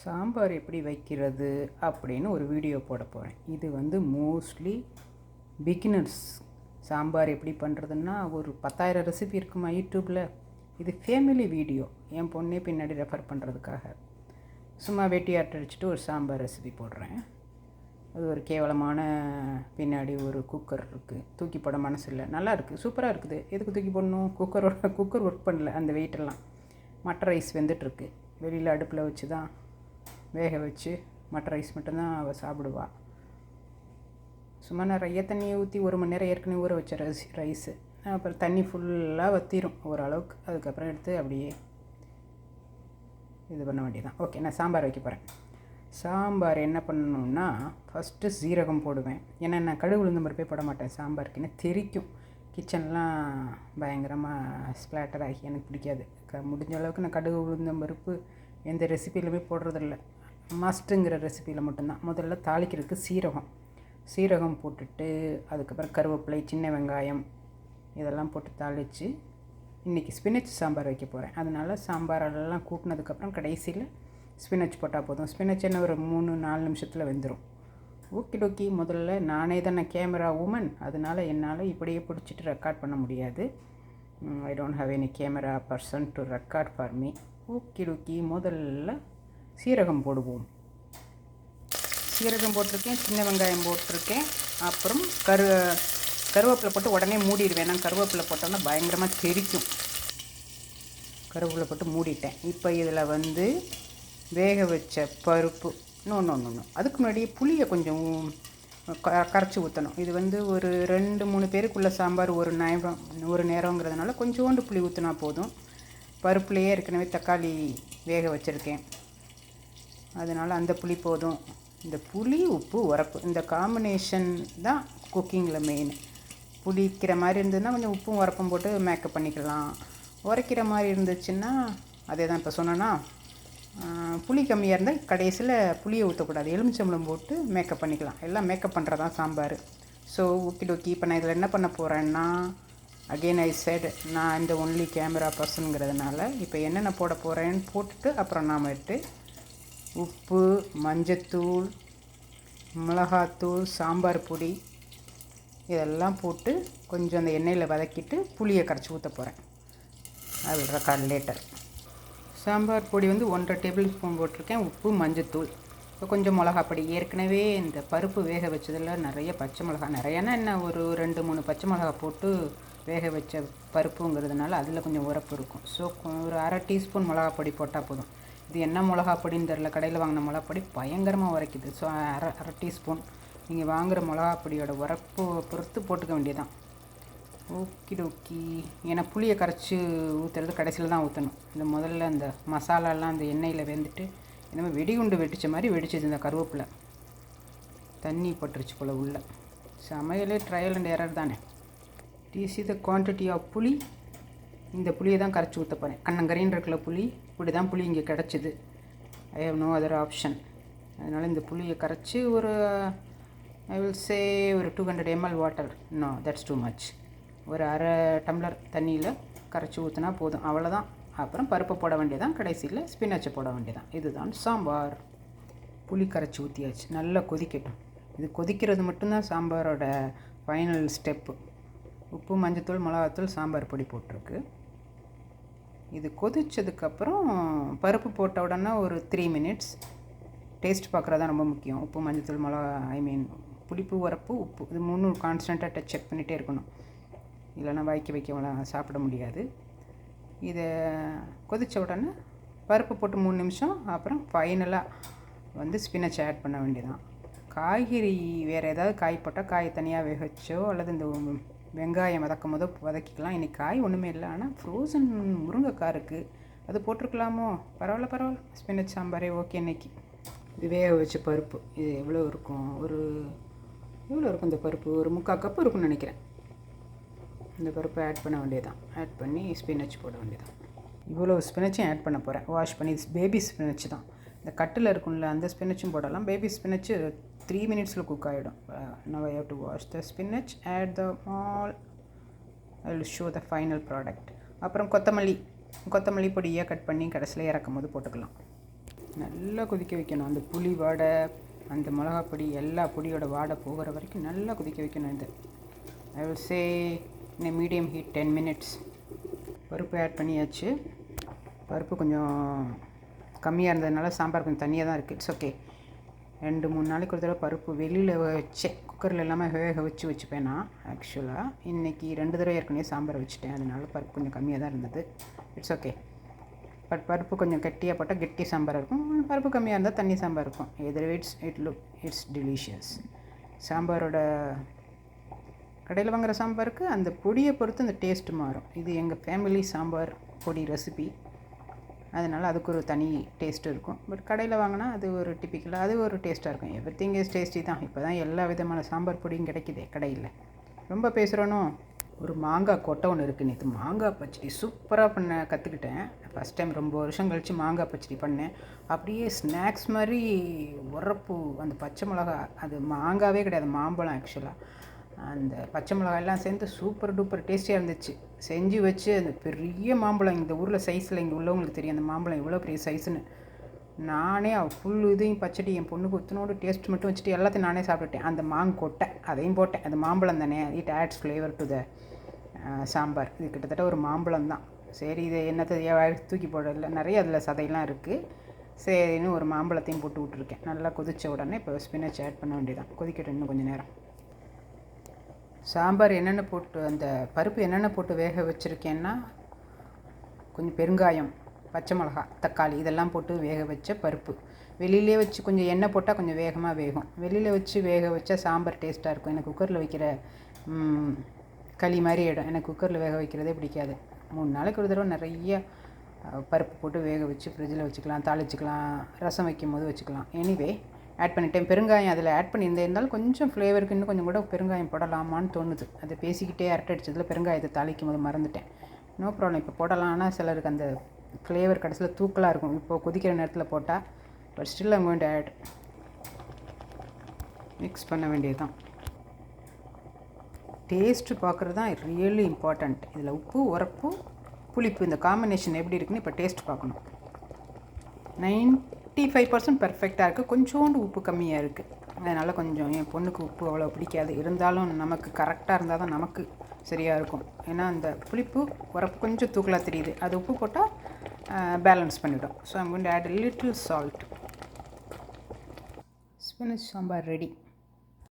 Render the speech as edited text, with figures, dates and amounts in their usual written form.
சாம்பார் எப்படி வைக்கிறது அப்படின்னு ஒரு வீடியோ போட போகிறேன். இது வந்து மோஸ்ட்லி பிகினர்ஸ். சாம்பார் எப்படி பண்ணுறதுன்னா ஒரு 10,000 ரெசிபி இருக்குமா யூடியூப்பில். இது ஃபேமிலி வீடியோ, என் பொண்ணே பின்னாடி ரெஃபர் பண்ணுறதுக்காக சும்மா வெட்டியாட்டு அடிச்சுட்டு ஒரு சாம்பார் ரெசிபி போடுறேன். அது ஒரு கேவலமான பின்னாடி ஒரு குக்கர் இருக்குது, தூக்கி போட மனசு இல்லை. நல்லா இருக்குது, சூப்பராக இருக்குது. எதுக்கு தூக்கி போடணும்? குக்கர் ஒர்க் பண்ணல, அந்த வெயிட்டெல்லாம். மட்டர் ரைஸ் வெந்துட்டுருக்கு, வெளியில் அடுப்பில் வச்சு தான் வேக வச்சு மட்டர் ரைஸ் மட்டும்தான் அவள் சாப்பிடுவாள். சும்மா நிறைய தண்ணியை ஊற்றி 1 மணி நேரம் ஏற்கனவே ஊற வச்ச ரைஸு. அப்புறம் தண்ணி ஃபுல்லாக வற்றிடும் ஓரளவுக்கு. அதுக்கப்புறம் எடுத்து அப்படியே இது பண்ண வேண்டியதான். ஓகே, நான் சாம்பார் வைக்க போகிறேன். சாம்பார் என்ன பண்ணணுன்னா, ஃபஸ்ட்டு சீரகம் போடுவேன். ஏன்னா நான் கடுகு உளுந்தம் பருப்பே போட மாட்டேன் சாம்பாருக்கு, தெரிக்கும். கிச்சன்லாம் பயங்கரமாக ஸ்ப்ளாட்டர் ஆகி எனக்கு பிடிக்காது. முடிஞ்ச அளவுக்கு நான் கடுகு உளுந்தம் பருப்பு எந்த ரெசிப்பியிலுமே போடுறதில்ல, மஸ்ட்டுங்கிற ரெசிப்பியில் மட்டும்தான். முதல்ல தாளிக்கிறதுக்கு சீரகம் போட்டுட்டு அதுக்கப்புறம் கருவேப்பிலை, சின்ன வெங்காயம் இதெல்லாம் போட்டு தாளித்து இன்றைக்கி ஸ்பினச் சாம்பார் வைக்க போகிறேன். அதனால் சாம்பாரெல்லாம் கூட்டினதுக்கப்புறம் கடைசியில் ஸ்பினச் போட்டால் போதும். ஸ்பினச் என்ன ஒரு 3-4 நிமிஷத்தில் வெந்துடும். ஓகே. முதல்ல நானே தான் கேமரா உமன், அதனால் என்னால் இப்படியே பிடிச்சிட்டு ரெக்கார்ட் பண்ண முடியாது. I don't have any camera person to record for me. Okay. முதல்ல சீரகம் போடுவோம். சீரகம் போட்டிருக்கேன், சின்ன வெங்காயம் போட்டிருக்கேன். அப்புறம் கருவேப்பிலை போட்டு உடனே மூடிடுவேன். நான் கருவேப்பிலை போட்டோன்னா பயங்கரமாக தெரிக்கும். கருவேப்பிலை போட்டு மூடிட்டேன். இப்போ இதில் வந்து வேக வச்ச பருப்பு. நோ அதுக்கு முன்னாடியே புளியை கொஞ்சம் கரைச்சி ஊற்றணும். இது வந்து ஒரு 2-3 பேருக்குள்ள சாம்பார் ஒரு நேரங்கிறதுனால கொஞ்சோண்டு புளி ஊற்றினா போதும். பருப்புலேயே ஏற்கனவே தக்காளி வேக வச்சுருக்கேன், அதனால் அந்த புளி போதும். இந்த புளி, உப்பு, உரப்பு இந்த காம்பினேஷன் தான் குக்கிங்கில் மெயின். புளிக்கிற மாதிரி இருந்ததுன்னா கொஞ்சம் உப்பும் உரப்பும் போட்டு மேக்கப் பண்ணிக்கலாம். உரைக்கிற மாதிரி இருந்துச்சுன்னா அதே தான் இப்போ சொன்னேன்னா, புளி கம்மியாக இருந்தால் கடைசியில் புளியை ஊற்றக்கூடாது, எலுமிச்சம்பழம் போட்டு மேக்கப் பண்ணிக்கலாம். எல்லாம் மேக்கப் பண்ணுறதான் சாம்பார். So okay. இப்போ நான் இதில் என்ன பண்ண போகிறேன்னா, அகெயின் ஐ செட், நான் இந்த ஒன்லி கேமரா பர்சனுங்கிறதுனால இப்போ என்னென்ன போட போகிறேன்னு போட்டுட்டு அப்புறம் நாம் உப்பு, மஞ்சத்தூள், மிளகாத்தூள், சாம்பார் பொடி இதெல்லாம் போட்டு கொஞ்சம் அந்த எண்ணெயில் வதக்கிட்டு புளியை கரைச்சி ஊற்ற போகிறேன். I will record later. Sambar பொடி வந்து 1.5 டேபிள் ஸ்பூன் போட்டிருக்கேன். உப்பு, மஞ்சத்தூள், இப்போ கொஞ்சம் மிளகாப்பொடி. ஏற்கனவே இந்த பருப்பு வேக வச்சதில் நிறைய பச்சை மிளகா, நிறையானா என்ன ஒரு 2-3 பச்சை மிளகா போட்டு வேக வச்ச பருப்புங்கிறதுனால அதில் கொஞ்சம் உரப்பு இருக்கும். ஸோ ஒரு 1/2 டீஸ்பூன் மிளகாப்பொடி போட்டால் போதும். இது என்ன மிளகாப்பொடின்னு தெரில, கடையில் வாங்கின மிளகாப்பொடி பயங்கரமாக உரைக்குது. ஸோ அரை டீஸ்பூன். நீங்கள் வாங்குகிற மிளகாப்பொடியோட உரப்பு பொறுத்து போட்டுக்க வேண்டியதான். ஓகே. ஏன்னா புளியை கரைச்சி ஊற்றுறது கடைசியில் தான் ஊற்றணும். இந்த முதல்ல அந்த மசாலாலாம் அந்த எண்ணெயில் வெந்துட்டு என்னமோ வெடிகுண்டு வெடித்த மாதிரி வெடிச்சது. இந்த கருவேப்பிலை தண்ணி பட்டுருச்சு போல் உள்ள. சமையலே ட்ரையல் அண்ட் எரர் தானே. டிசி த குவான்டிட்டி ஆஃப் புளி. இந்த புளியை தான் கரைச்சி ஊற்ற போகிறேன். கண்ணங்கரைன்னு இருக்கிற புளி, இப்படி தான் புளி இங்கே கிடச்சிது. I have no other option. அதனால் இந்த புளியை கரைச்சி ஒரு ஐ வில் சே ஒரு 200 ml water. No, that's too much. ஒரு 1/2 டம்ளர் தண்ணியில் கரைச்சி ஊற்றினா போதும், அவ்வளோதான். அப்புறம் பருப்பை போட வேண்டியதான், கடைசியில் ஸ்பினச்சை போட வேண்டியதான். இதுதான் சாம்பார். புளி கரைச்சி ஊற்றியாச்சு, நல்லா கொதிக்கட்டும். இது கொதிக்கிறது மட்டும்தான் சாம்பாரோட ஃபைனல் ஸ்டெப்பு. உப்பு, மஞ்சத்தூள், மிளகாத்தூள், சாம்பார் பொடி போட்டிருக்கு. இது கொதித்ததுக்கப்புறம் பருப்பு போட்ட உடனே ஒரு 3 மினிட்ஸ் டேஸ்ட் பார்க்குறது தான் ரொம்ப முக்கியம். உப்பு, மஞ்சத்தூள், புளிப்பு, உரப்பு, உப்பு இது 3 கான்ஸ்டண்ட்டாக செக் பண்ணிகிட்டே இருக்கணும். இல்லைன்னா வைக்க சாப்பிட முடியாது. இதை கொதித்த உடனே பருப்பு போட்டு 3 நிமிஷம், அப்புறம் ஃபைனலாக வந்து ஸ்பினச் ஆட் பண்ண வேண்டியதான். காய்கறி வேறு ஏதாவது காய் போட்டால் காய் தனியாக வேக வச்சோ அல்லது இந்த வெங்காயம் வதக்கும் போதோ வதக்கிக்கலாம். இன்றைக்கி காய் ஒன்றுமே இல்லை, ஆனால் ஃப்ரோசன் முருங்கைக்காய் இருக்குது, அது போட்டிருக்கலாமோ. பரவாயில்ல. ஸ்பினச் சாம்பாரே ஓகே. இன்றைக்கி இது வேக வச்ச பருப்பு. இது எவ்வளோ இருக்கும் இந்த பருப்பு? ஒரு 3/4 கப்பு இருக்குன்னு நினைக்கிறேன். இந்த பருப்பை ஆட் பண்ண வேண்டியதான். ஆட் பண்ணி ஸ்பினச் போட வேண்டியதான். இவ்வளோ ஸ்பினச்சும் ஆட் பண்ண போகிறேன். வாஷ் பண்ணி, பேபி ஸ்பினச் தான். இந்த கட்டில் இருக்கும்ல, அந்த ஸ்பினச்சும் போடலாம். பேபி ஸ்பினச்சு 3 மினிட்ஸில் குக் ஆகிடும். Now I have to wash the spinach, add the all. I will show the final product. அப்புறம் கொத்தமல்லி பொடியாக கட் பண்ணி கடைசியில் இறக்கும் போது போட்டுக்கலாம். நல்லா கொதிக்க வைக்கணும். அந்த புளி வாடை, அந்த மிளகாப்பொடி, எல்லா பொடியோட வாடை போகிற வரைக்கும் நல்லா கொதிக்க வைக்கணும். இது I will say in medium heat 10 minutes. பருப்பு ஆட் பண்ணியாச்சு. பருப்பு கொஞ்சம் கம்மியாக இருந்ததுனால சாம்பார் கொஞ்சம் தண்ணியாக தான் இருக்குது. It's okay. 2-3 நாளைக்கு ஒரு தடவை பருப்பு வெளியில் வச்சேன். குக்கரில் எல்லாமே வேக வச்சுப்பேன் நான். ஆக்சுவலாக இன்றைக்கி 2 தடவை ஏற்கனவே சாம்பார் வச்சுட்டேன். அதனால பருப்பு கொஞ்சம் கம்மியாக தான் இருந்தது. It's okay. பட் பருப்பு கொஞ்சம் கெட்டியாக போட்டால் கெட்டி சாம்பார் இருக்கும். பருப்பு கம்மியாக இருந்தால் தண்ணி சாம்பார் இருக்கும். எதர் இட்ஸ் டெலிஷியஸ். சாம்பாரோட கடையில் வாங்குகிற சாம்பாருக்கு அந்த பொடியை பொறுத்து அந்த டேஸ்ட்டு மாறும். இது எங்கள் ஃபேமிலி சாம்பார் பொடி ரெசிபி, அதனால் அதுக்கு ஒரு தனி டேஸ்ட்டு இருக்கும். பட் கடையில் வாங்கினா அது ஒரு டிப்பிக்கலாக அது ஒரு டேஸ்ட்டாக இருக்கும். எவ்ரிதிங் இஸ் டேஸ்டி தான். இப்போ தான் எல்லா விதமான சாம்பார் பொடியும் கிடைக்குதே கடையில். ரொம்ப பேசுகிறோனோ. ஒரு மாங்காய் கொட்டை ஒன்று இருக்குது. நேற்று மாங்காய் பச்சடி சூப்பராக கற்றுக்கிட்டேன். ஃபஸ்ட் டைம் ரொம்ப வருஷம் கழித்து மாங்காய் பச்சடி பண்ணேன். அப்படியே ஸ்நாக்ஸ் மாதிரி உரப்பு, அந்த பச்சை மிளகா, அது மாங்காவே கிடையாது, மாம்பழம் ஆக்சுவலாக. அந்த பச்சை மிளகாயெல்லாம் சேர்ந்து சூப்பர் டூப்பர் டேஸ்டியாக இருந்துச்சு. செஞ்சு வச்சு அந்த பெரிய மாம்பழம், இந்த ஊரில் சைஸில் இங்கே உள்ளவங்களுக்கு தெரியும் அந்த மாம்பழம் எவ்வளோ பெரிய சைஸுன்னு. நானே ஃபுல் இதையும் பச்சடி என் பொண்ணுக்கு ஒத்துனோடு டேஸ்ட் மட்டும் வச்சுட்டு எல்லாத்தையும் நானே சாப்பிட்டுட்டேன். அந்த கொட்டை அதையும் போட்டேன். அது மாம்பழம் தானே, it ads flavour to the sambar. இது கிட்டத்தட்ட ஒரு மாம்பழம் தான். சரி, இதை என்னத்தை தூக்கி போடல, நிறைய அதில் சதையெல்லாம் இருக்குது. சரின்னு ஒரு மாம்பழத்தையும் போட்டு விட்டுருக்கேன். நல்லா கொதித்த உடனே இப்போ ஸ்பினச் ஆட் பண்ண வேண்டியதான். கொதிக்கட்டும் இன்னும் கொஞ்சம் நேரம். சாம்பார் என்னென்ன போட்டு, அந்த பருப்பு என்னென்ன போட்டு வேக வச்சுருக்கேன்னா, கொஞ்சம் பெருங்காயம், பச்சை மிளகா, தக்காளி இதெல்லாம் போட்டு வேக வச்ச பருப்பு. வெளியிலே வச்சு கொஞ்சம் எண்ணெய் போட்டால் கொஞ்சம் வேகமாக வேகும். வெளியில் வச்சு வேக வச்சா சாம்பார் டேஸ்ட்டாக இருக்கும். எனக்கு குக்கரில் வைக்கிற களி மாதிரி ஆகிடும். எனக்கு குக்கரில் வேக வைக்கிறதே பிடிக்காது. 3 நாளைக்கு ஒரு தடவை நிறைய பருப்பு போட்டு வேக வச்சு ஃப்ரிட்ஜில் வச்சுக்கலாம், தாளிச்சிக்கலாம், ரசம் வைக்கும் போது வச்சுக்கலாம். எனிவே ஆட் பண்ணிட்டேன். பெருங்காயம் அதில் ஆட் பண்ணியிருந்தாலும் கொஞ்சம் ஃப்ளேவருக்கு இன்னும் கொஞ்சம் கூட பெருங்காயம் போடலாமான்னு தோணுது. அதை பேசிக்கிட்டே அரட்டை அடிச்சதில் பெருங்காயத்தை தாளிக்கும் போது மறந்துட்டேன். நோ ப்ராப்ளம், இப்போ போடலாம். ஆனால் சிலருக்கு அந்த ஃப்ளேவர் கடைசியில் தூக்கலாக இருக்கும். இப்போது கொதிக்கிற நேரத்தில் போட்டால். But still I'm going to add. Mix பண்ண வேண்டியது தான். டேஸ்ட்டு பார்க்குறது தான் ரியலி இம்பார்ட்டண்ட். இதில் உப்பு, உரப்பு, புளிப்பு இந்த காம்பினேஷன் எப்படி இருக்குன்னு இப்போ டேஸ்ட் பார்க்கணும். 95% பர்ஃபெக்டாக இருக்குது. கொஞ்சோண்டு உப்பு கம்மியாக இருக்குது. அதனால் கொஞ்சம் என் பொண்ணுக்கு உப்பு அவ்வளோ பிடிக்காது. இருந்தாலும் நமக்கு கரெக்டாக இருந்தால் தான் நமக்கு சரியாக இருக்கும். ஏன்னா அந்த புளிப்பு உரப்பு கொஞ்சம் தூக்கலாக தெரியுது. அது உப்பு போட்டால் பேலன்ஸ் பண்ணிவிடும். So I'm going to add a little salt. Spinach sambar ready.